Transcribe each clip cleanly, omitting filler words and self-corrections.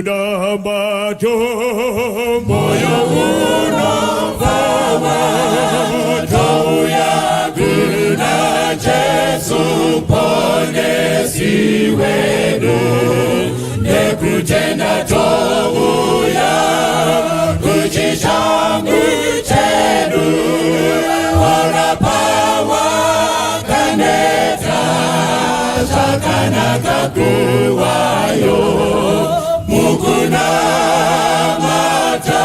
Kwidambacho moyo unovawa Tauya kuna Jesu ponesi wedu Nekutenda tovuya kuchishangu chedu Warapawa kaneta sakana kakuwayo Mukuna mata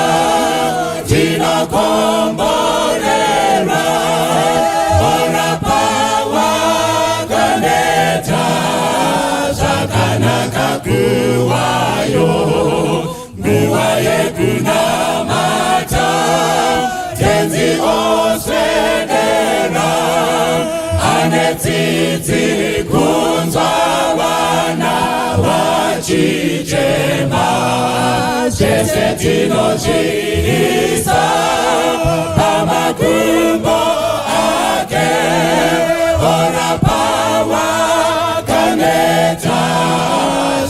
tina komborera Warapawa kaneta sakana kakuwayo Nguwaye kuna mata tenzi oswedera Anetiti kunza wana wachichema Chesetino chisa Amakumbo ake Warapawa kaneta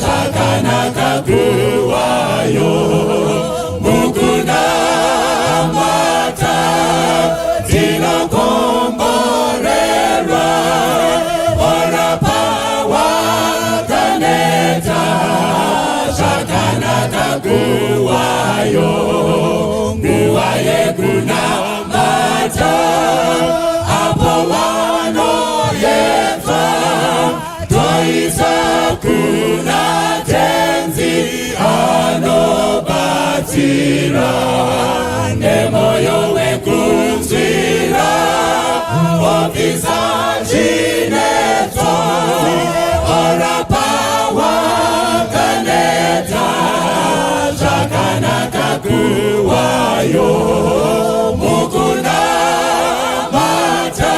sakana kakuwayo Mukuna mata tina komborera Warapawa kaneta kaguwayo nguwaye kunamata apo wanoyedza toisa kuna tenzi anobatsira nemoyo wekunzvira obvisa chinetso orapa wakaneta zvakanaka kuwayo mukunamata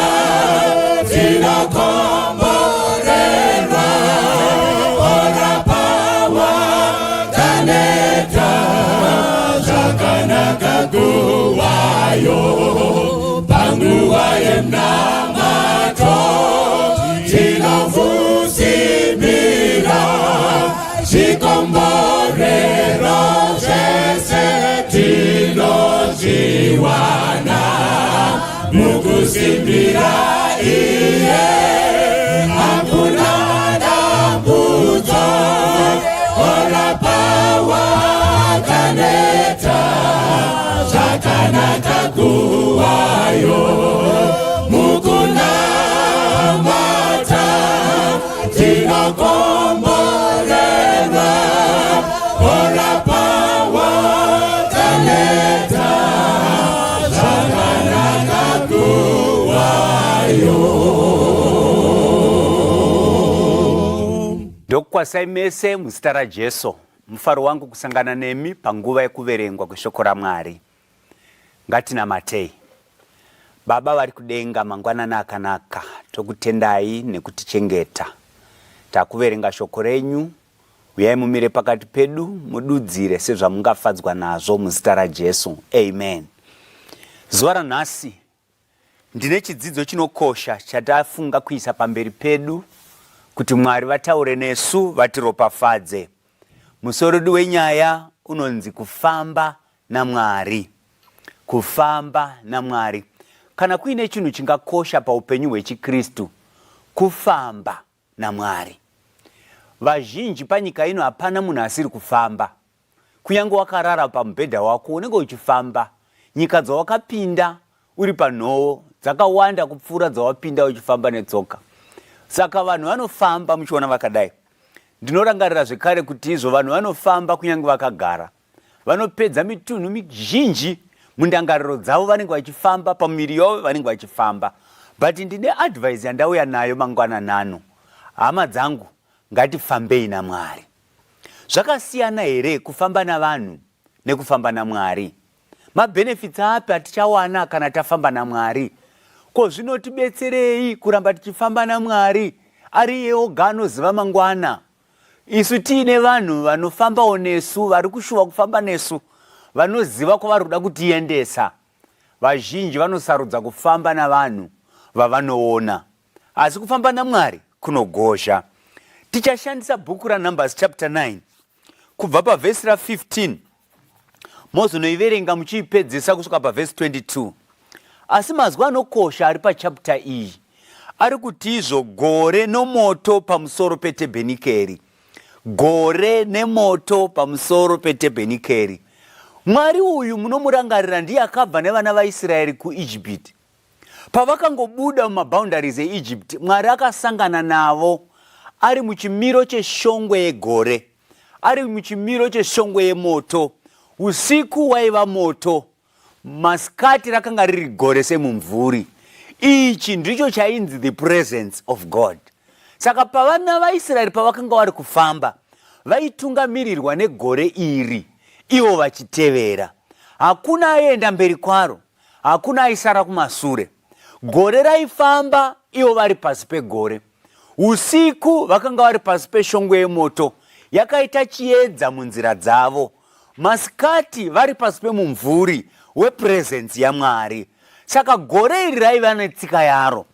tinokomborerwa orapa wakaneta zvakanaka kuwayo panguva yemnamato tinofusimira chikomborero zvese tinozviwana mukusimbira iye hakuna dambudzo orapa wakaneta zvakanaka kuwayo mukunamata tinokomborerwa orapa wakaneta zvakanaka kuwayo. Ndokukwasai mese muzita raJesu. Mufaro wangu kusangana nemi panguva yekuverengwa kweshoko raMwari. Ngatinamatei. Baba vari kudenga, mangwanana akanaka, tokutendai nekutichengeta. Takuverenga shoko renyu, uyai mumire pakati pedu, mududzire sezvamungafadzwa nazvo muzita raJesu. Amen. Zuva ranhasi ndine chidzidzo chinokosha chatafunga kuisa pamberi pedu kuti Mwari vataure nesu, vatiropafadze. Musoro wenyaya unonzi kufamba naMwari. Kufamba naMwari. Kana kuine chinhu chingakosha paupenyu hwechikristu, kufamba naMwari. Vazhinji panyika ino hapana munhu asiri kufamba. Kunyange wakarara pamubhedha wako unenge uchifamba. Nyika dzawakapinda uri panhoo dzakawanda kupfuura dzawapinda uchifamba netsoka. Saka vanhu vanofamba muchiona vakadai. Ndinorangarira zvekare kuti izvo vanhu vanofamba kunyange vakagara. Vanopedza mitunhu mizhinji mundangariro dzavo vanenge vachifamba, pamuviri yavo vanenge vachifamba. But ndine advice yandauya nayo mangwananano. Hama dzangu, ngatifambei naMwari. Zvakasiyana here kufamba navanhu nekufamba naMwari? Mabenefits api atichawana kana tafamba naMwari? Ko zvinotibetserei kuramba tichifamba naMwari? Ari iye oga anoziva mangwana. Isu tiine vanhu vanofambawo nesu, vari kushuva kufamba nesu, vanoziva kwavari kuda kutiendesa. Vazhinji vanosarudza kufamba navanhu vavanoona, asi kufamba naMwari kunogozha. Tichashandisa bhuku raNumbers chapter 9 kubva pavhesi ra15 mozonoiverenga muchiipedzisa kusvika pavhesi 22. Asi mazwi anokosha ari pachapter iyi ari kuti izvo gore nomoto pamusoro petebhenikeri. Gore nemoto pamusoro petebhenikeri. Mwari uyu munomurangarira ndiye akabva nevana vaIsraeri kuIjipiti. Pavakangobuda mumaboundaries eIjipiti, Mwari akasangana navo ari muchimiro cheshongwe yegore, ari muchimiro cheshongwe yemoto. Usiku waiva moto, masikati rakanga riri gore semumvuri. Ichi ndicho chainzi the presence of God. Saka pavana vaIsraeri pavakanga vari kufamba, vaitungamirirwa negore iri, ivo vachitevera. Hakuna aienda mberi kwaro, hakuna aisara kumasure. Gore raifamba, ivo vari pasi pegore. Usiku vakanga vari pasi peshongwe yemoto, yakaita chiedza munzira dzavo. Masikati vari pasi pemumvuri wepresence yaMwari. Saka gore iri raiva netsika yaro,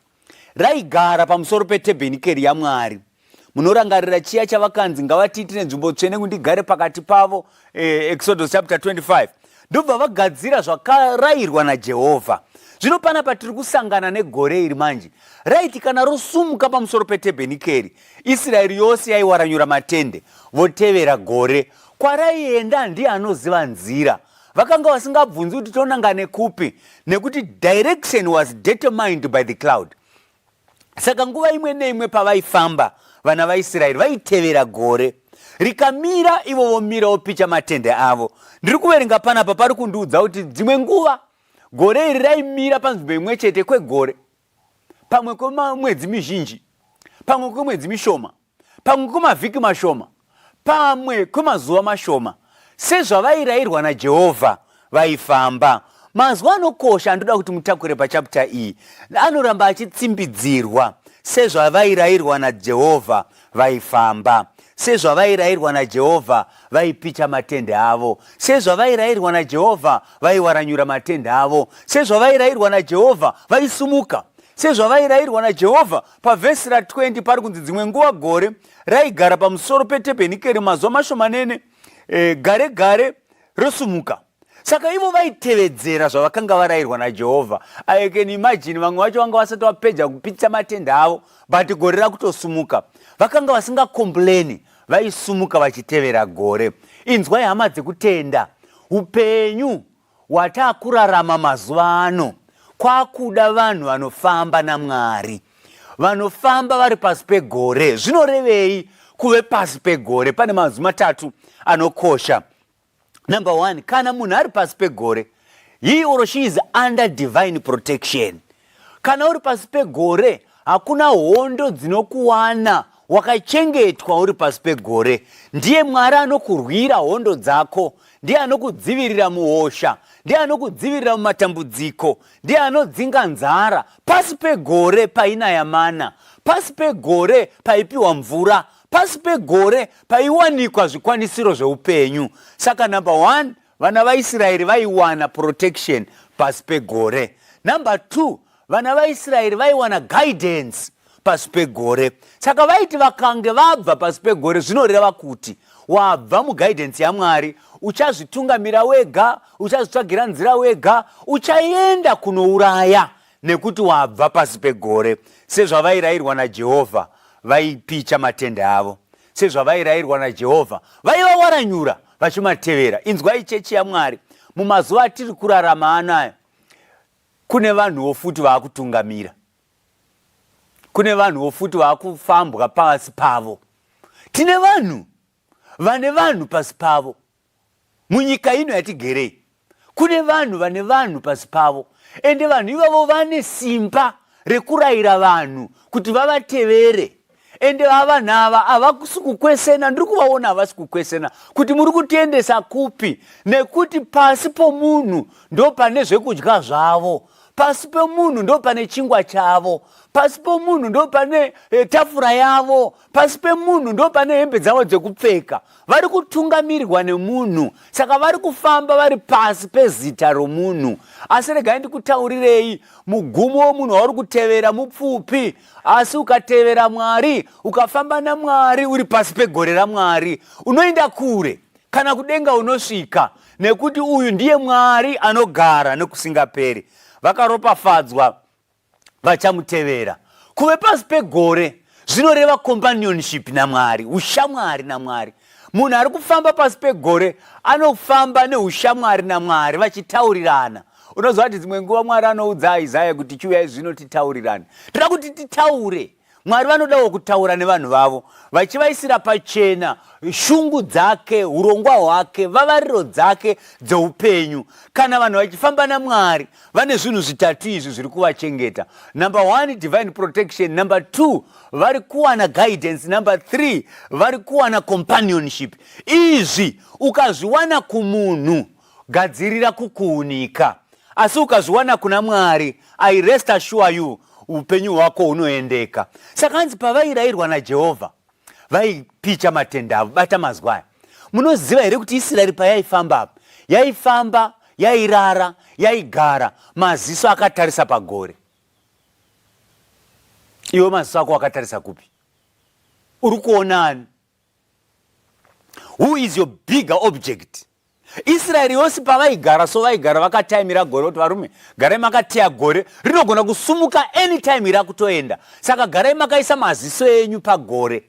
raigara pamusoro petebhenikeri yaMwari. Munorangarira chiya chavakanzi ngavatiitire nzvimbo tsvene kundigare pakati pavo, Exodus chapter 25. Ndobva vagadzira zvakarayirwa naJehovha. Zvino panapa tiri kusangana negore iri manje. Right, kana rosumuka pamusoro petabhenikeri, Israeri yose yaiwaranyura matende, votevera gore. Kwaraienda ndiye anoziva nzira. Vakanga vasingabvunzi kuti tonanga nekupi, nekuti direction was determined by the cloud. Saka nguva imwe neimwe pavaifamba, vana vaIsraeri vaitevera gore. Rikamira ivo vomira vopicha matende avo. Ndiri kuverenga panapa pari kundiudza kuti dzimwe nguva gore iri raimira panzvimbo imwe chete kwegore, pamwe kwemwedzi mizhinji, pamwe kwemwedzi mishoma, pamwe kwemavhiki mashoma, pamwe kwemazuva mashoma. Sezvavairayirwa naJehovha vaifamba. Mazuva anokosha andoda kuti mutakure pachapita iyi, anoramba achitsimbidzirwa. Sezvavairayirwa naJehovha vaifamba, sezvavairayirwa naJehovha vaipicha matende avo, sezvavairayirwa naJehovha vaiwaranyura matende avo, sezvavairayirwa naJehovha vaisumuka, sezvavairayirwa naJehovha. Pavhesi ra20 pari kunzi dzimwe nguva gore raigara pamusoro petabhenikeri mazuva mashomanene, gare gare rosumuka. Saka ivo vaitevedzera zvavakanga varayirwa naJehovha. I can imagine vamwe vacho vanga vasati vapedza kupitsa matende avo, but gore rakutosumuka. Vakanga vasinga complaini, vaisumuka vachitevera gore. Inzwai hama dzekutenda, upenyu hwataakurarama mazuva ano kwakuda vanhu vanofamba naMwari, vanofamba vari pasi pegore. Zvinorevei kuve pasi pegore? Pane mazwi matatu anokosha. Number 1, kana munhu ari pasi pegore, he or she is under divine protection. Kana uri pasi pegore, hakuna hondo dzinokuwana, wakachengetwa uri pasi pegore. Ndiye Mwari anokurwira hondo dzako, ndiye anokudzivirira muhosha, ndiye anokudzivirira mumatambudziko, ndiye anodzinga nzara. Pasi pegore painaya mana, pasi pegore paipiwa mvura, pasi pegore paiwanikwa zvikwanisiro zveupenyu. Saka number 1, vana vaIsraeri vaiwana protection pasi pegore. Number 2, vana vaIsraeri vaiwana guidance pasi pegore. Saka vaiti vakange vabva pasi pegore, zvinoreva kuti wabva muguidance yaMwari, uchazvitungamira wega, uchazvitsvagira nzira wega, uchaenda kunouraya nekuti wabva pasi pegore. Sezvavairayirwa naJehovha vaipicha matende avo, sezvavairayirwa naJehovha vaivawaranyura vachimatevera. Inzwai chechi yaMwari, mumazuva atiri kurarama anaya, kune vanhuwo futi vaakutungamira, kune vanhuwo futi vaakufambwa pasi pavo. Tine vanhu vane vanhu pasi pavo munyika ino yatigerei. Kune vanhu vane vanhu pasi pavo, ende vanhu ivavo vane simba rekurayira vanhu kuti vavatevere. Ende vanhu ava havasi kukwesena. Ndiri kuvaona havasi kukwesena kuti muri kutiendesa kupi, nekuti pasi pomunhu ndo pane zvekudya zvavo, pasi pomunhu ndo pane chingwa chavo, pasi pomunhu ndo pane tafura yavo, pasi pemunhu ndo pane hembe dzavo dzekupfeka. Vari kutungamirirwa nemunhu, saka vari kufamba vari pasi pezita romunhu. Asi regai ndikutaurirei, mugumo womunhu wauri kutevera mupfupi. Asi ukatevera Mwari, ukafamba naMwari uri pasi pegore raMwari, unoenda kure, kana kudenga unosvika, nekuti uyu ndiye Mwari anogara nokusingaperi. Vakaropafadzwa vachamutevera. Kuve pasi pegore zvinoreva companionship naMwari, ushamwari naMwari. Munhu ari kufamba pasi pegore anofamba neushamwari naMwari, vachitaurirana. Unozwa kuti dzimwe nguva Mwari anoudza Isaya kuti chiuyai zvino titaurirane. Toda kuti titaure. Mwari vanodawo kutaura nevanhu vavo, vachivaisira pachena shungu dzake, urongwa hwake, vavariro dzake dzeupenyu. Kana vanhu vachifamba naMwari, vane zvinhu zvitatu izvi zviri kuvachengeta. Number 1, divine protection. Number 2, vari kuwana guidance. Number 3, vari kuwana companionship. Izvi ukazviwana kumunhu, gadzirira kukuunika. Asi ukazviwana kuna Mwari, I rest assure you, upenyu hwako unoendeka. Saka hanzi pavairayirwa naJehovha vaipicha matende avo. Bata mazwaya, munoziva here kuti Israeri payaifamba apa, yaifamba, yairara, yaigara, maziso akatarisa pagore. Iwe maziso ako akatarisa kupi? Uri kuonani? Who is your bigger object? Israeri yose pavaigara vaigara vakataimira gore kuti varume garai makateya gore rinogona kusumuka anytime rakutoenda. Saka garai makaisa maziso enyu pagore.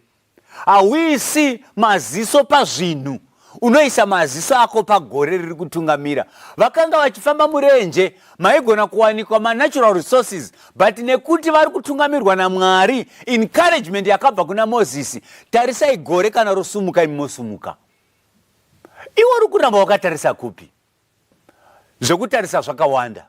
Hauisi maziso pazvinhu, unoisa maziso ako pagore riri kutungamira. Vakanga vachifamba murenje maigona kuwanikwa natural resources, but nekuti vari kutungamirwa naMwari, encouragement yakabva kuna Mozisi, tarisai gore kana rosumuka imi mosumuka. Iwe uri kuramba wakatarisa kupi? Zvekutarisa zvakawanda.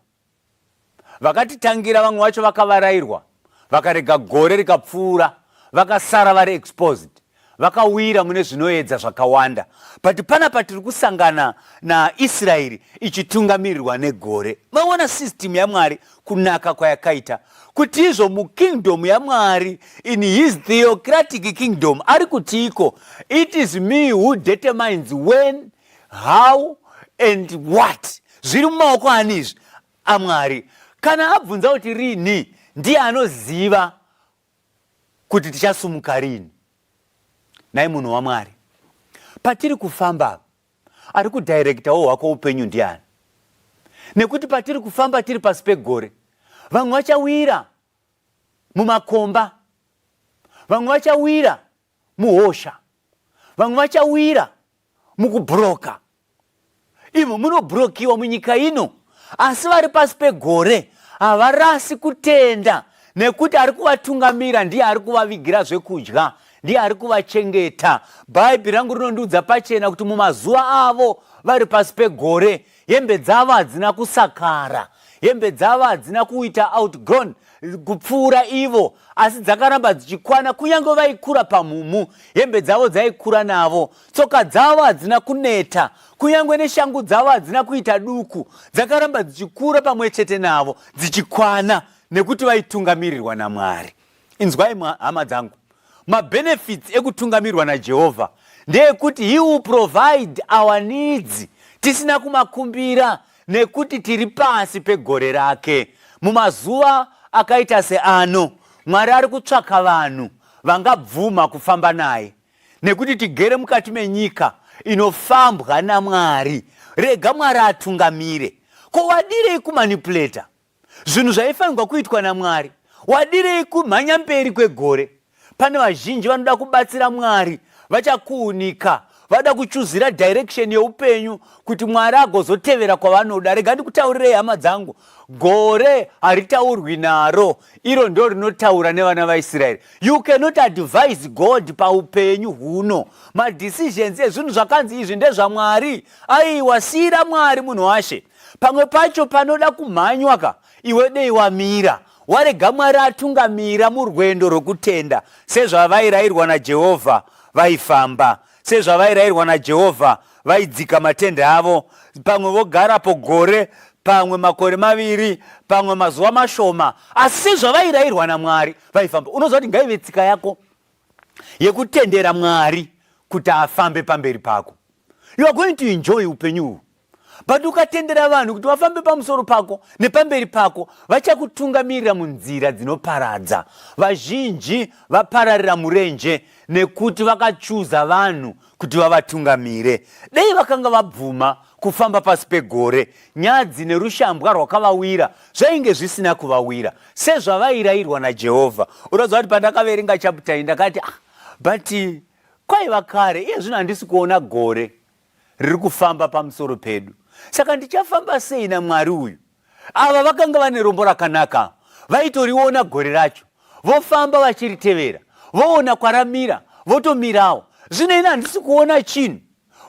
Vakatitangira vamwe vacho vakavarairwa, vakarega gore rikapfuura, vakasara vari exposed, vakawira mune zvinoedza zvakawanda. But pana patiri kusangana naIsraeri ichitungamirirwa negore. Maona system yaMwari kunaka kwayakaita. Kuti izvo mukingdom yaMwari, in his theocratic kingdom, ari kutiko, it is me who determines when, how and what. Zviri mumaoko anizvi aMwari. Kana abvunza kuti rini, ndiye anoziva kuti tichasumuka rini. Nai munhu waMwari, patiri kufamba ari kudirectawo hwako upenyu ndiani? Nekuti patiri kufamba tiri pasi pegore, vamwe vachawira mumakomba, vamwe vachawira muhosha, vamwe vachawira mukubhuroka. Imo munobhurokiwa munyika ino, asi vari pasi pegore havarasi kutenda, nekuti ari kuvatungamira, ndiye ari kuvavigira zvekudya, ndiye ari kuvachengeta. Bhaibheri rangu rinondiudza pachena kuti mumazuva avo vari pasi pegore, hembe dzavo hadzina kusakara, hembe dzavo hadzina kuita outgrown kupfuura ivo, asi dzakaramba dzichikwana. Kunyange vaikura pamhumu, hembe dzavo dzaikura navo. Tsoka dzavo hadzina kuneta, kunyange neshangu dzavo hadzina kuita duku, dzakaramba dzichikura pamwe chete navo, dzichikwana, nekuti vaitungamirirwa naMwari. Inzwai hama dzangu, mabenefits ekutungamirirwa naJehovha ndeyekuti he will provide our needs tisina kumakumbira, nekuti tiri pasi pegore rake. Mumazuva akaita seano, Mwari ari kutsvaka vanhu vangabvuma kufamba naye, nekuti tigere mukati menyika inofambwa naMwari. Rega Mwari atungamire. Ko wadirei kumanipuleta zvinhu zvaifanirwa kuitwa naMwari? Wadirei kumhanya mberi kwegore? Pane vazhinji vanoda kubatsira Mwari, vachakuunika, vada kuchuzira direction yeupenyu kuti Mwari agozotevera kwavanoda. Rega ndikutaurirei hama dzangu, gore haritaurwi naro, iro ndo rinotaura nevana vaIsraeri. You cannot advise God paupenyu huno. Madecisions ezvinhu zvakanzi izvi ndezvaMwari. Aiwa, siyira Mwari munhu washe. Pamwe pacho panoda kumhanywaka, iwe dei wamira, warega Mwari atungamira murwendo rwokutenda. Sezvavairayirwa naJehovha vaifamba, sezvavairayirwa naJehovha vaidzika matende avo, pamwe vogarapo gore, pamwe makore maviri, pamwe mazuva mashoma, asi sezvavairayirwa naMwari vaifamba. Unoziva kuti ngaive tsika yako yekutendera Mwari kuti afambe pamberi pako. You are going to enjoy upenyu. But ukatendera vanhu kuti vafambe pamusoro pako nepamberi pako, vachakutungamirira munzira dzinoparadza. Vazhinji vapararira murenje nekuti vakachuza vanhu kuti vavatungamire. Dei vakanga vabvuma kufamba pasi pegore, nyadzi nerushambwa rwakavawira zvainge zvisina kuvawira, sezvavairayirwa naJehovha. Unoziva kuti pandakaverenga chapter ndakati but kwaiva kare, iye zvino handisi kuona gore riri kufamba pamusoro pedu. Saka ndichafamba sei naMwari uyu? Ava vakanga vane rombo rakanaka, vaitoriona gore racho, vofamba vachiritevera, voona kwaramira, votomirawo. Zvino ina handisi kuona chinhu,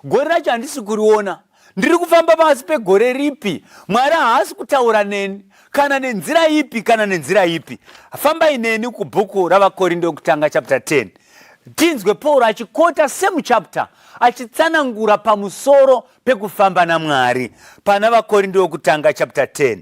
gore racho handisi kuriona. Ndiri kufamba pasi pegore ripi? Mwari haasi kutaura neni, kana nenzira ipi, kana nenzira ipi. Fambai neni kubhuku ravaKorinde wokutanga chapter 10. Tinzwe Paul achikota same chapter, achitsanangura pamusoro pekufamba naMwari pana vaKorinde wokutanga chapter 10.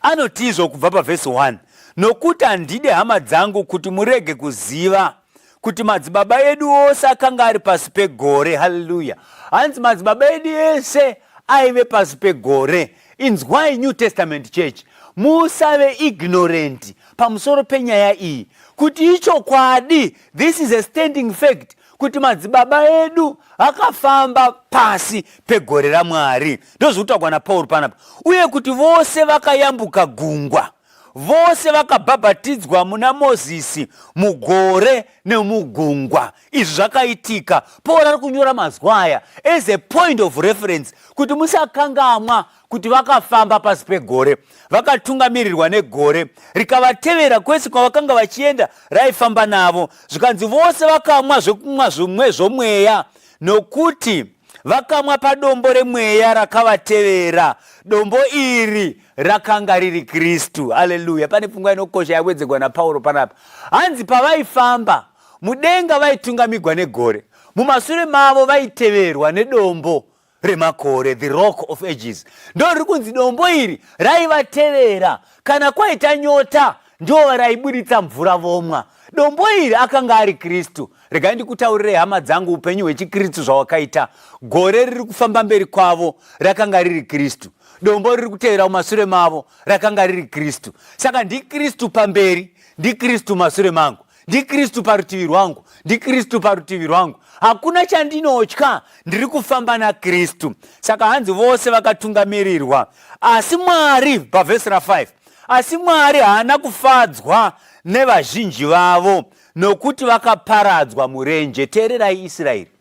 Anotizwa kubva pavhesi 1, nokuti handide hama dzangu kuti murege kuziva kuti madzibaba edu ose akanga ari pasi pegore. Hallelujah. Hanzi madzibaba edu ese aive pasi pegore. Inzwai New Testament Church, musave ignorant pamusoro penyaya iyi, kuti icho kwadi, this is a standing fact, kuti madzibaba edu akafamba pasi pegore raMwari. Ndozvutaurwa naPauro panapa. Uye kuti vose vakayambuka gungwa, vose vakabhabhatidzwa muna Mozisi mugore nemugungwa. Izvi zvakaitika. Pauro ari kunyora mazwi aya as a point of reference kuti musakangamwa kuti vakafamba pasi pegore, vakatungamirirwa negore, rikavatevera kwese kwavakanga vachienda raifamba navo. Zvikanzi vose vakamwa zvekumwa zvimwe zvomweya, nokuti vakamwa padombo remweya rakavatevera. Dombo iri rakanga riri Kristu. Haleluya. Pane pfungwa inokosha yawedzerwa naPauro panapa. Hanzi pavaifamba mudenga vaitungamigwa negore, mumashure mavo vaiteverwa nedombo remakore, the rock of ages. Ndo riri kunzi dombo iri raivatevera. Kana kwaita nyota ndo raiburitsa mvura vomwa. Dombo iri akanga ari Kristu. Regai ndikutaurire hama dzangu upenyu hwechikristu zvawakaita. Gore riri kufamba mberi kwavo rakanga riri Kristu. Dombo riri kutevera mumashure mavo rakanga riri Kristu. Saka ndi Kristu pamberi, ndi Kristu mashure mangu, ndi Kristu parutivi rwangu, ndi Kristu parutivi rwangu. Hakuna chandinotya, ndiri kufamba naKristu. Saka hanzi vose vakatungamirirwa. Asi Mwari, pavhesi ra5, asi Mwari haana kufadzwa nevazhinji vavo, nokuti vakaparadzwa murenje. Teererai Israeri,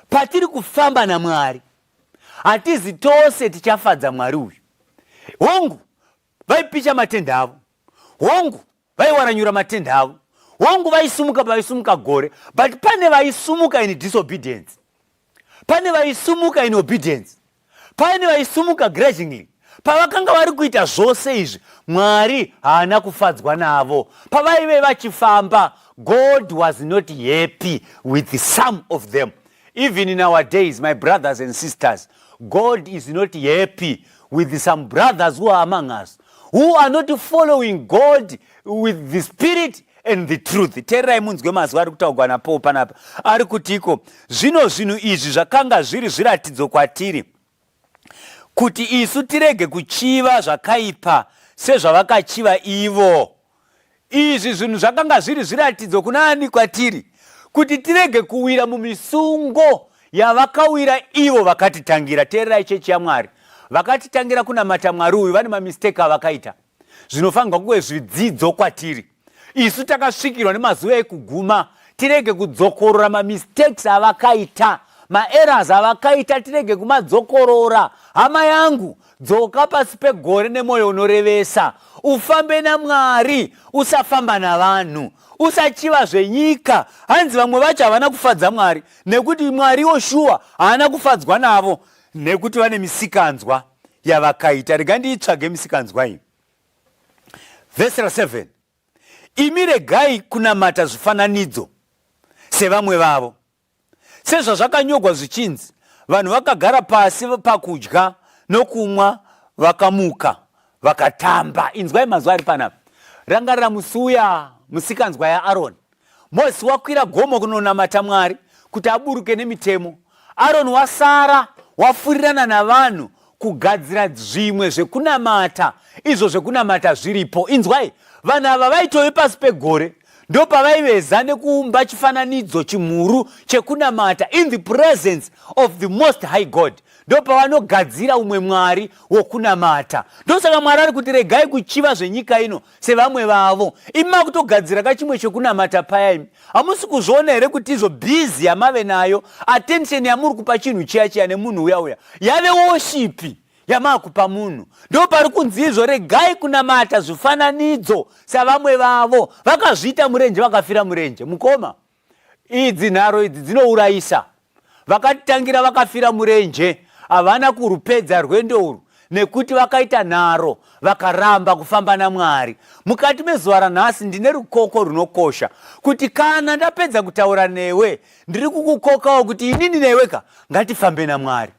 patiri kufamba naMwari hatizi tose tichafadza Mwari uyu. Hongu vaipisha matenda avo, hongu vaiwaranyura matenda avo, hongu vaisumuka gore, but pane vaisumuka in disobedience, pane vaisumuka in obedience, pane vaisumuka grudgingly. Pavakanga vari kuita zvose izvi, Mwari haana kufadzwa navo. Pavaive vachifamba, God was not happy with some of them. Even in our days, my brothers and sisters, God is not happy with some brothers who are among us, who are not following God with the spirit and the truth. Teererai munzwe mazwi ari kutaurwa naPauro panapa. Ari kutiko, zvino zvinhu izvi zvakanga zviri zviratidzo kwatiri, kuti isu tirege kuchiva zvakaipa sezvavakachiva ivo. Izvi zvinhu zvakanga zviri zviratidzo kunani kwatiri, kuti tirege kuwira mumisungo yavakawira ivo vakatitangira. Teererai chechi yaMwari, vakatitangira kunamata Mwari uyu vane mamistake avakaita. Zvinofanirwa kuve zvidzidzo kwatiri. Isu takasvikirwa nemazuva ekuguma, tirege kudzokorora mamistakes avakaita, maerrors avakaita, tirege kumadzokorora. Hama yangu, dzoka pasi pegore nemwoyo unorevesa. Ufambe naMwari, usafamba navanhu. Usachiva zvenyika. Hanzi vamwe vacho havana kufadza Mwari, nekuti Mwariwo shuwa haana kufadzwa navo, nekuti vane misikanzwa yavakaita. Rega ndiitsvage misikanzwa iyi. Vhesi ra7, imi regai kunamata zvifananidzo sevamwe vavo, sezvazvakanyorwa zvichinzi, vanhu vakagara pasi pakudya nokumwa, vakamuka vakatamba. Inzwai mazwi ari panapa. Rangarira musi uya musikanzwa yaAroni. Mozisi wakwira gomo kunonamata Mwari kuti aburuke nemitemo. Aroni wasara wafurirana navanhu kugadzira zvimwe zvekunamata, izvo zvekunamata zviripo. Inzwai, vanhu ava vaitove pasi pegore, ndo pavaiveza nekuumba chifananidzo chimhuru chekunamata in the presence of the most high God. Ndo pavanogadzira umwe Mwari wokunamata. Ndosaka Mwari ari kuti regai kuchiva zvenyika ino sevamwe vavo. Ima kutogadzira kachimwe chekunamata paya imi. Hamusi kuzviona here kuti izvo busy yamave nayo, attention yamuri kupa chinhu chiya nemunhu uya yave worship yamakupa munhu. Ndo pari kunzi izvo regai kunamata zvifananidzo sevamwe vavo. Vakazviita murenje vakafira murenje. Mukoma, idzi nharo idzi dzinourayisa. Vakatitangira vakafira murenje, havana kurupedza rwendo urwu, nekuti vakaita nharo vakaramba kufamba naMwari. Mukati mezuva ranhasi ndine rukoko runokosha, kuti kana ndapedza kutaura newe, ndiri kukukokawo kuti inini neweka ngatifambe naMwari.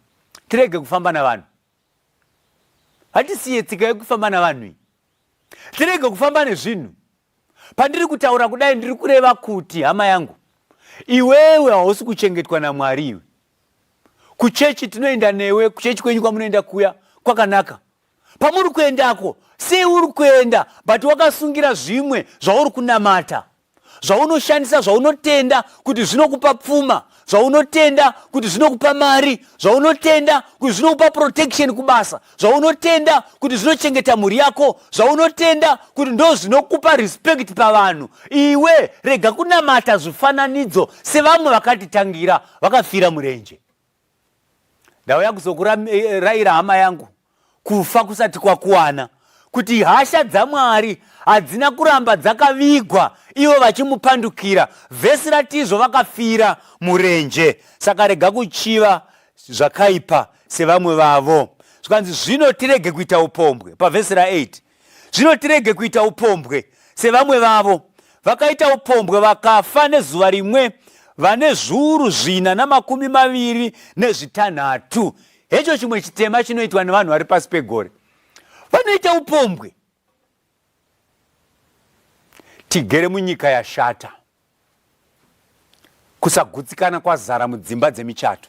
Tirege kufamba navanhu. Hatisiye tsika yekufamba navanhu iyi. Tirege kufamba nezvinhu. Pandiri kutaura kudai ndiri kureva kuti, hama yangu, iwewe hausi kuchengetwa naMwari iwe. Kuchechi tinoenda newe, kuchechi kwenyu kwamunoenda kuya kwakanaka. Pamuri kuendako, sei uri kuenda, but wakasungira zvimwe zvauri kunamata, zvaunoshandisa, zvaunotenda kuti zvinokupa pfuma, zvaunotenda kuti zvinokupa mari, zvaunotenda kuti zvinokupa protection kubasa, zvaunotenda kuti zvinochengeta mhuri yako, zvaunotenda kuti ndo zvinokupa respect pavanhu. Iwe rega kunamata zvifananidzo sevamwe vakatitangira vakafira murenje. Ndauya kuzokurayira hama yangu, kufa kusati kwakuwana, kuti hasha dzaMwari hadzina kuramba dzakavigwa ivo vachimupandukira. Vhesi ratizvo vakafira murenje. Saka rega kuchiva zvakaipa sevamwe vavo. Zvikanzi zvino tirege kuita upombwe. Pavhesi ra8 zvino tirege kuita upombwe sevamwe vavo. Vakaita upombwe vakafa nezuva rimwe, vane zviuru 426. Hecho chimwe chitema chinoitwa nevanhu vari pasi pegore. Vanoita upombwe. Tigere munyika yashata. Kusagutsikana kwazara mudzimba dzemichato.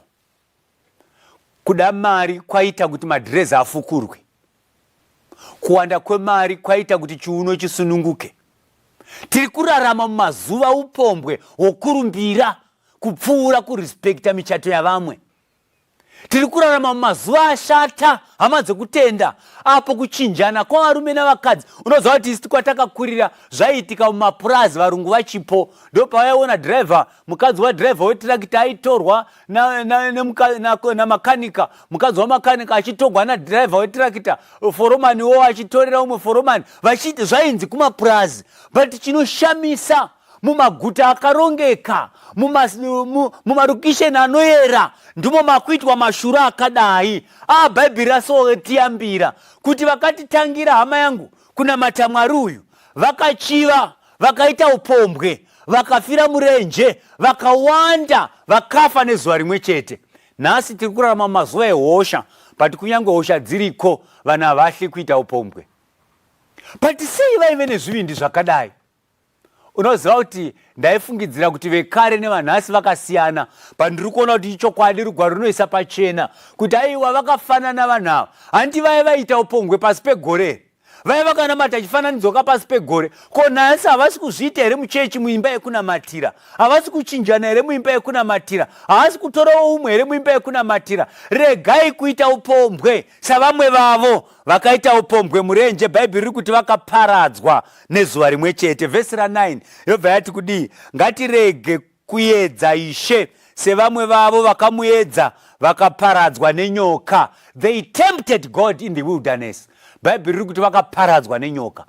Kuda mari kwaita kuti madhirezi afukurwe. Kuwanda kwemari kwaita kuti chiuno chisununguke. Tiri kurarama mumazuva upombwe wokurumbira, kupfuura kurespekta michato yavamwe. Tiri kurarama mumazuva ashata, hama dzekutenda, apo kuchinjana kwavarume navakadzi. Unoziva kuti isi kwatakakurira zvaiitika mumapurazi varungu vachipo. Ndo pavaiona driver, mukadzi wadriver wetirakita aitorwa na makanika, mukadzi wamakanika achitorwa nadriver wetirakita, foromani wo achitorera umwe foromani, vachiti zvainzi kumapurazi. But chinoshamisa, mumaguta akarongeka, mumarukisheni anoyera, ndimo makuitwa mashura akadai. Bhaibheri rasotiyambira kuti vakatitangira, hama yangu, kunamata Mwari uyu, vakachiva, vakaita upombwe, vakafira murenje, vakawanda, vakafa nezuva rimwe chete. Nhasi tiri kurarama mazuva ehosha, but kunyange hosha dziriko, vanhu havahli kuita upombwe. But sei vaive nezvivindi zvakadai? Unoziva kuti ndaifungidzira kuti vekare nevanhasi vakasiyana, pandiri kuona kuti ichokwadi rugwaro runoisa pachena kuti aiwa vakafanana vanhu ava. Handi vai vaita upombwe pasi pegore, vai vakanamata chifananidzo kapasi pegore. Ko nhasi havasi kuzviita here muchechi muimba yekunamatira? Havasi kuchinjana here muimba yekunamatira? Havasi kutorawo umwe here muimba yekunamatira? Regai kuita upombwe savamwe vavo vakaita upombwe murenje. Bhaibheri riri kuti vakaparadzwa nezuva rimwe chete. Vhesi ra9 yobva yati kudii? Ngatirege kuedza Ishe sevamwe vavo vakamuedza vakaparadzwa nenyoka. They tempted God in the wilderness. Bhaibheri riri kuti vakaparadzwa nenyoka.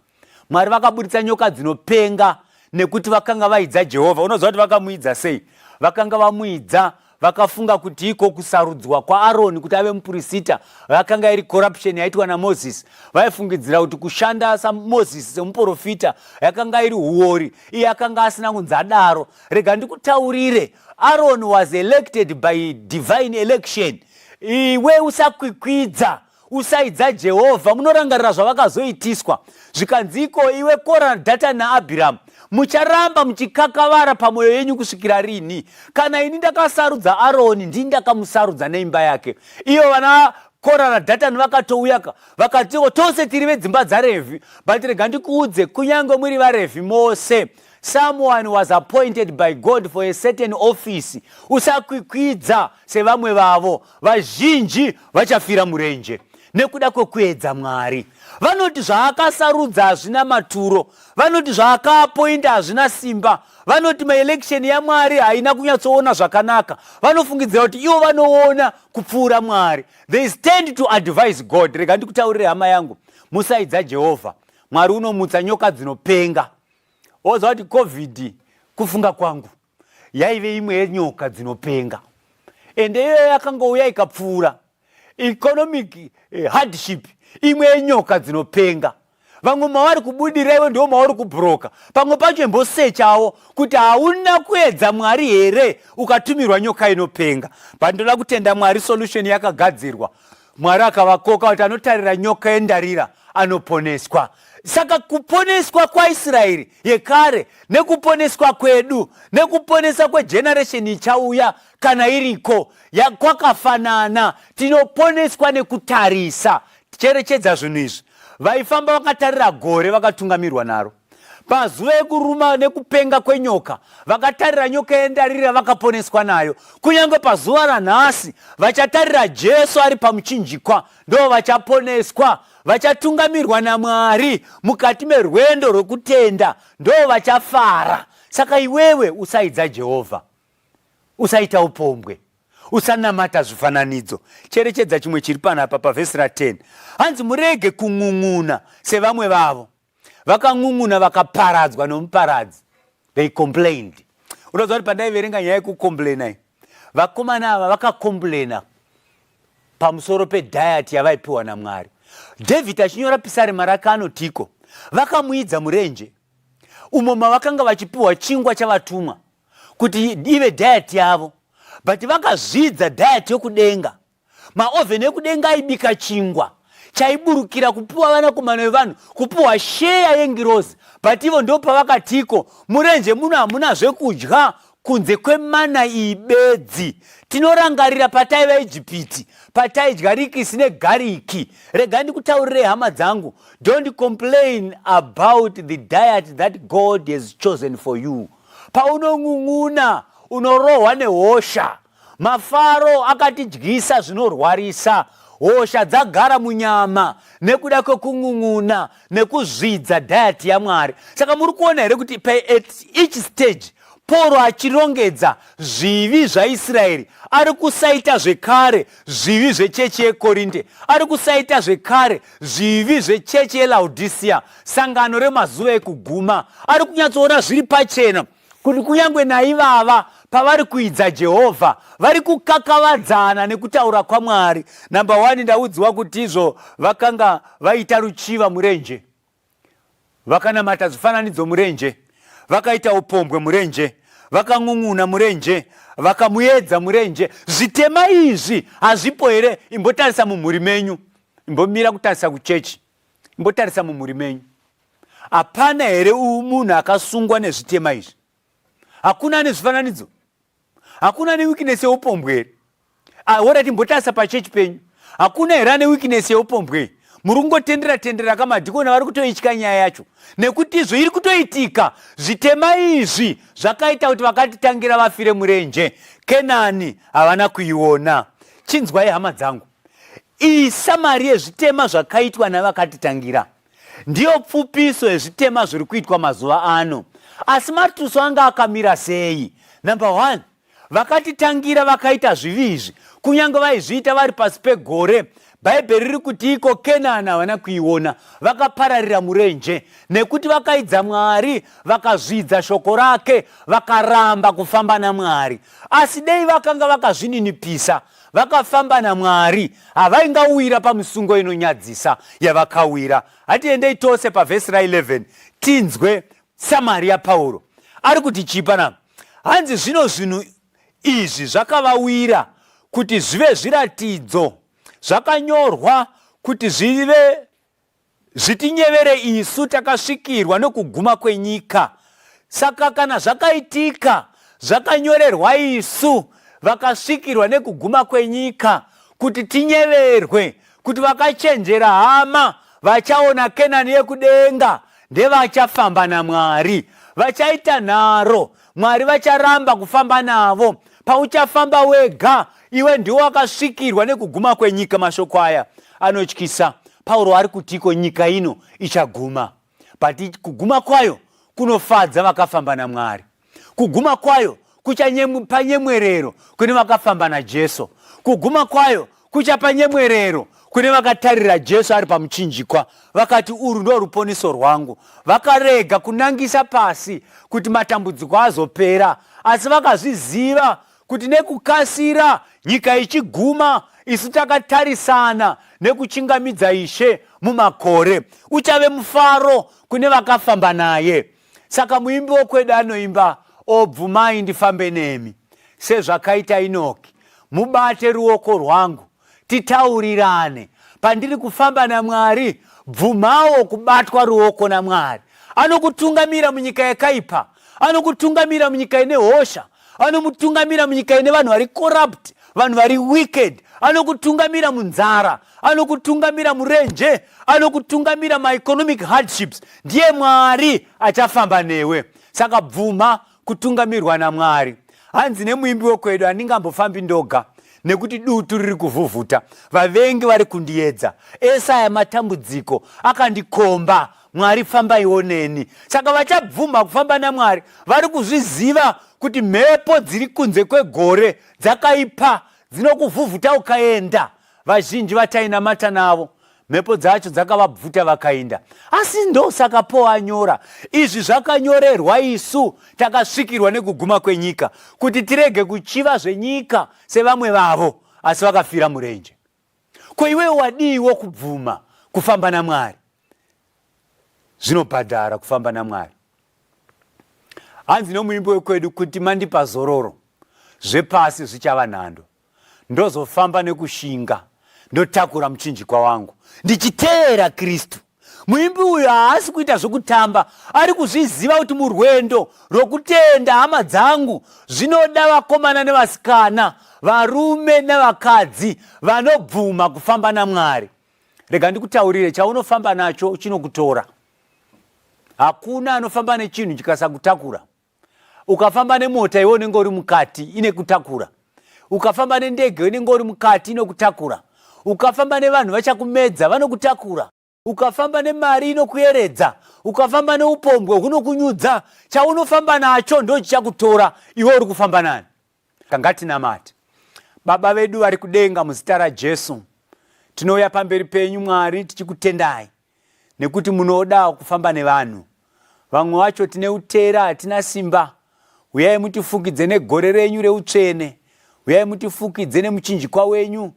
Mwari vakabuditsa nyoka dzinopenga nekuti vakanga vaidza Jehovha. Unoziva kuti vakamuidza sei? Vakanga vamuidza, vakafunga kuti iko kusarudzwa kwaAroni kuti ave muprofita vakanga iri corruption yaitwa naMozisi. Vaifungidzira kuti kushanda saMozisi semuprofita yakanga iri huori. Iye akanga asina kunzadaro. Rega ndikutaurire, Aaron was elected by divine election. Iwe usakwikwidza, usaidza Jehovha. Munorangarira zvavakazoitiswa zvikanziko, iwe Kora, Dhatani naAbhiramu, mucharamba muchikakavara pamwoyo yenyu kusvikira rini? Kana ini ndakasarudza Aroni, ndini ndakamusarudza neimba yake. Iyo vana Kora naDhatani vakatouya vakatiwo tose tiri vedzimba dzaRevhi. But rega ndikuudze, kunyange muri vaRevhi mose, someone was appointed by God for a certain office. Usakwikwidza sevamwe vavo. Vazhinji vachafira murenje nekuda kwekuedza Mwari. Vanoti zvaakasarudza hazvina maturo, vanoti zvaakaapointa hazvina simba, vanoti maelection yaMwari haina kunyatsoona zvakanaka. Vanofungidzira kuti ivo vanoona kupfuura Mwari. They stand to advise God. Rega ndikutaurire hama yangu, musaidza Jehovha. Mwari unomutsa nyoka dzinopenga. Oziva kuti COVID, kufunga kwangu, yaive imwe yenyoka dzinopenga. Ende iyo yakangouya ikapfuura. Economic hardship, imwe yenyoka dzinopenga. Vamwe mavari kubudira, iwe ndio mavari kubroka. Pamwe pacho imbosechawo kuti hauna kuedza Mwari here ukatumirwa nyoka inopenga. Pandoda kutenda Mwari solution yakagadzirwa. Mwari akavakoka kuti anotarira nyoka yendarira anoponeswa. Saka kuponeswa kwaIsraeri yekare nekuponeswa kwedu nekuponesa kwegeneration ichauya kana iriko kwakafanana. Tinoponeswa nekutarisa. Ticherechedza zvinhu izvi. Vaifamba vakatarira gore vakatungamirwa naro. Pazuva ekuruma nekupenga kwenyoka, vakatarira nyoka yendarira vakaponeswa nayo. Kunyange pazuva ranhasi vachatarira Jesu ari pamuchinjikwa, ndo vachaponeswa. Vachatungamirwa naMwari mukati merwendo rwekutenda, ndo vachafara. Saka iwewe usaidza Jehovha, usaita upombwe, usanamata zvifananidzo. Cherechedza chimwe chiri panapa pavhesi ra10. Hanzi murege kung'ung'una sevamwe vavo. Vakang'ung'una vakaparadzwa nomuparadzi. They complained. Unoziva kuti pandaiverenga nyaya yekukomplaina, vakomana ava vakakomplaina pamusoro pediet yavaipiwa naMwari. David achinyora pisarema rake anotiko, vakamuidza murenje umo mavakanga vachipiwa chingwa chavatumwa kuti ive diet yavo, but vakazvidza diet yokudenga. Maovheni ekudenga aibika chingwa chaiburukira kupiwa vanakomana vevanhu, kupiwa sheya yengirozi, but ivo ndo pavakatiko murenje muno hamuna zvekudya kunze kwemana ibedzi. Tinorangarira pataiva Ijipiti, pataidya rikisi negariki. Rega ndikutaurire hama dzangu, don't complain about the diet that God has chosen for you. Paunong'ung'una unorohwa nehosha. Mafaro akatidyisa zvinorwarisa, hosha dzagara munyama nekuda kwekung'ung'una nekuzvidza diet yaMwari. Saka muri kuona here kuti at each stage Pauro achirongedza zvivi zvaIsraeri, ari kusaita zvekare zvivi zvechechi yeKorinde, ari kusaita zvekare zvivi zvechechi yeLaodicea, sangano remazuva ekuguma. Ari kunyatsoona zviri pachena kuti kunyange naivava pavari kuidza Jehovha vari kukakavadzana nekutaura kwaMwari. Namba 1, ndaudziwa kuti izvo vakanga vaita ruchiva murenje, vakanamata zvifananidzo murenje, vakaita upombwe murenje, vakang'ung'una murenje, vakamuedza murenje. Zvitema izvi hazvipo here? Imbotarisa mumhuri menyu, imbomira kutarisa kuchechi, imbotarisa mumhuri menyu. Hapana here munhu akasungwa nezvitema izvi? Hakuna nezvifananidzo? Hakuna neweakness yeupombwe here? Orati imbotarisa pachechi penyu, hakuna here ane weakness yeupombwe? Muri kungotendera kamadhikoni vari kutoitya nyaya yacho, nekuti izvo iri kutoitika. Zvitema izvi zvakaita kuti vakatitangira vafire murenje. Kenani havana kuiona. Chinzwai hama dzangu, iyi samari yezvitema zvakaitwa navakatitangira ndiyo pfupiso yezvitema zviri kuitwa mazuva ano. Asi matuso anga akamira sei? Namba 1, vakatitangira vakaita zvivi izvi, kunyange vaizviita vari pasi pegore. Bhaibheri riri kuti iko Kenani havana kuiona, vakapararira murenje nekuti vakaidza Mwari, vakazvidza shoko rake, vakaramba kufamba naMwari. Asi dei vakanga vakazvininipisa, vakafamba naMwari, havaingawira pamusungo inonyadzisa yavakawira. Hatiendei tose pavhesi ra11 tinzwe samari yaPauro. Ari kuti chipa na hanzi zvino zvinhu izvi zvakavawira kuti zvive zviratidzo, zvakanyorwa kuti zvive zvitinyevere isu takasvikirwa nokuguma kwenyika. Saka kana zvakaitika zvakanyorerwa isu vakasvikirwa nekuguma kwenyika, kuti tinyeverwe, kuti vakachenjera hama vachaona Kenani yekudenga ndevachafamba naMwari, vachaita nharo, Mwari vacharamba kufamba navo. Pauchafamba wega, iwe ndiwo wakasvikirwa nekuguma kwenyika. Mashoko aya anotyisa. Pauro ari kutiko nyika ino ichaguma, but kuguma kwayo kunofadza vakafamba naMwari. Kuguma kwayo kuchapa nyemwerero kune vakafamba naJesu. Kuguma kwayo kuchapa nyemwerero kune vakatarira Jesu ari pamuchinjikwa, vakati uru ndo ruponeso rwangu. Vakarega kunangisa pasi kuti matambudziko azopera, asi vakazviziva kuti nekukasira nyika ichiguma, isu takatarisana nekuchingamidza Ishe mumakore. Uchave mufaro kune vakafamba naye. Saka muimbi wokwedu anoimba, obvumai ndifambe nemi sezvakaita Enoki, mubate ruoko rwangu titaurirane. Pandiri kufamba naMwari, bvumawo kubatwa ruoko naMwari. Anokutungamira munyika yakaipa, anokutungamira munyika ine hosha, anomutungamira munyika ine vanhu vari corrupt, vanhu vari wicked, anokutungamira munzara, anokutungamira murenje, anokutungamira maeconomic hardships, ndiye Mwari achafamba newe. Saka bvuma kutungamirwa naMwari. Hanzi nemuimbi wekwedu, handingambofambi ndoga nekuti dutu riri kuvhuvhuta, vavengi vari kundiedza, Esaya matambudziko akandikomba, Mwari fambai neni. Saka vachabvuma kufamba naMwari vari kuzviziva kuti mhepo dziri kunze kwegore dzakaipa, dzinokuvhuvhuta ukaenda. Vazhinji vatainamata navo, mhepo dzacho dzakavabvuta vakaenda. Asi ndosaka Paul anyora, izvi zvakanyorerwa isu takasvikirwa nekuguma kwenyika, kuti tirege kuchiva zvenyika sevamwe vavo, asi vakafira murenje. Ko iwewe wadiwo kubvuma kufamba naMwari? Zvinobhadhara kufamba naMwari. Hanzi nomuimbi wekwedu kuti mandipa zororo, zvepasi zvichava nhando. Ndozofamba nekushinga, ndotakura muchinjikwa wangu, ndichiteera Kristu. Muimbi uyu haasi kuita zvokutamba, ari kuzviziva kuti murwendo rwokutenda, hama dzangu, zvinoda vakomana nevasikana, varume nevakadzi vanobvuma kufamba naMwari. Rega ndikutaurire, chaunofamba nacho chinokutora. Hakuna anofamba nechinhu chikasakutakura. Ukafamba nemota iwe unenge uri mukati, ine kutakura. Ukafamba nendege unenge uri mukati, inokutakura. Ukafamba nevanhu vachakumedza, vanokutakura. Ukafamba nemari inokuyeredza. Ukafamba neupombwe hunokunyudza. Chaunofamba nacho ndo chichakutora, iwe uri kufamba nani. Ngatinamate. Baba vedu vari kudenga, muzita raJesu, tinouya pamberi penyu Mwari tichikutendai nekuti munoda kufamba nevanhu. Vamwe vacho tine utera, hatina simba. Uyai mutifukidze negore renyu reutsvene. Uyai mutifukidze nemuchinjikwa wenyu.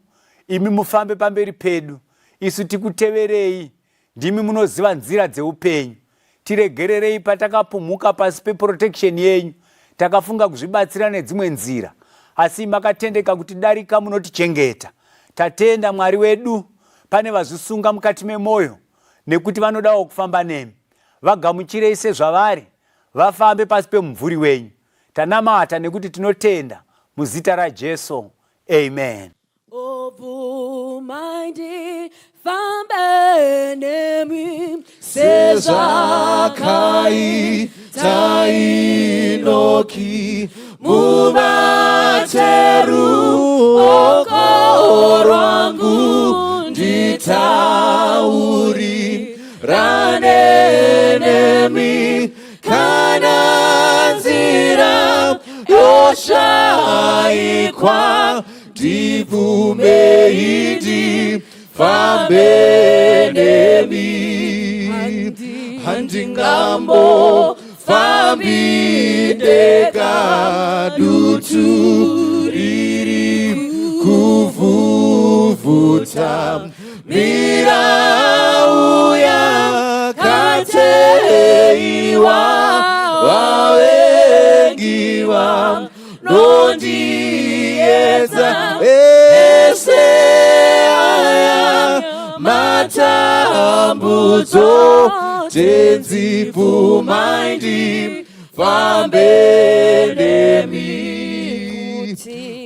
Imi mufambe pamberi pedu, isu tikuteverei. Ndimi munoziva nzira dzeupenyu. Tiregererei patakapumhuka pasi peprotection yenyu, takafunga kuzvibatsira nedzimwe nzira, asi makatendeka kuti darika munotichengeta. Tatenda Mwari wedu, pane vazvisunga mukati memwoyo nekuti vanodawo kufamba nemi. Vagamuchirei sezvavari, vafambe pasi pemumvuri wenyu. Tanamata nekuti tinotenda muzita raJesu. Amen. Obvumaindi fambe nemi sezvakaita Enoki muvateru oko rwangu nditaurirane nemi kana nzira yoshaikwa ndibvumei ndifambe nemi handingambofambi ndega dutu riri kuvhuvhuta mirauya kateiwa vavengiwa nondiedza ese aya matambudzo tenzibvumai ndifambe nemi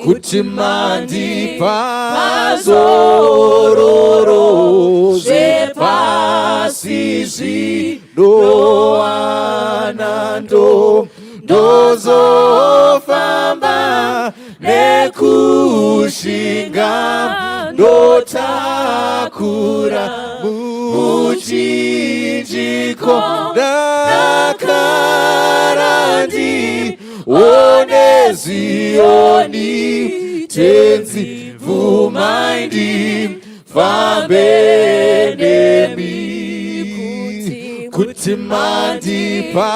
kuti mandipa zororo zvepasi zvinowana ndozofamba nekushinga ndotakura muchinjiko ndakara ndione Zioni tenzibvumai ndifambe nemi kuti mandipa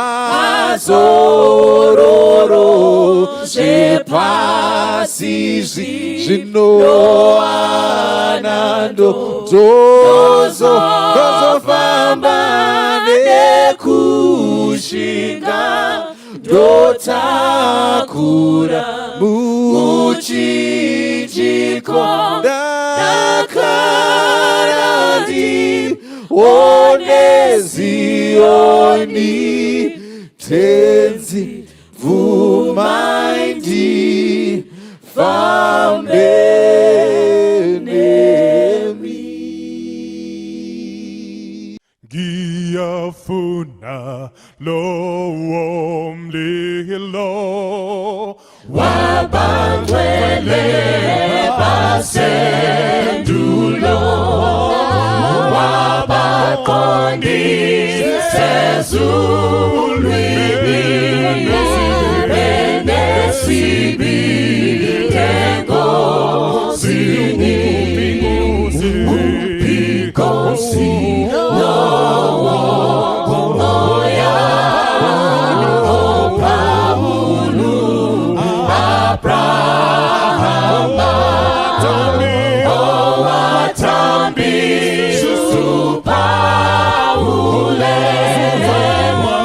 zororo zvepasi zvinowana ndozofamba nekushinga ndotakura muchinjiko ndakara ndione Zioni tenzibvumai ndifambe lo mlilo wabangwele basendulo wabaqondise zulwini benesibi engozini uphikosi lowo moya oPhawulu Abrahama owathambisa uPhawule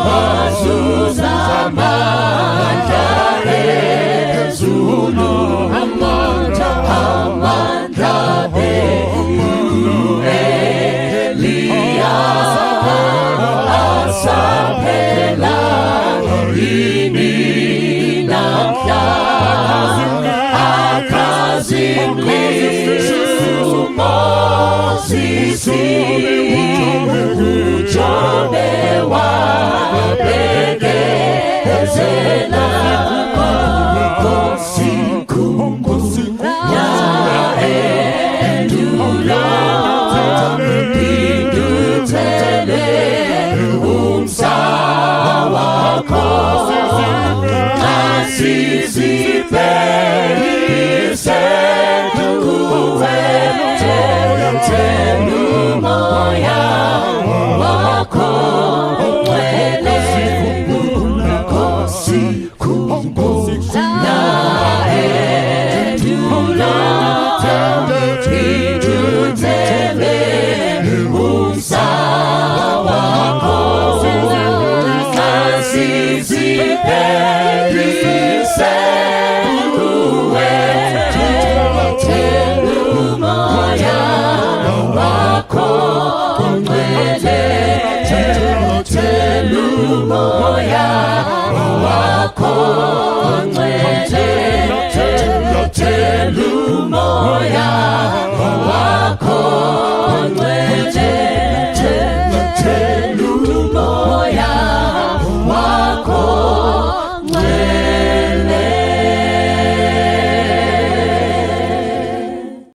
wazuza amandla ezulu amandla Eliya asaphela yini namhla akazimlisa uMoses uJobe wabekezela Nkosi endulo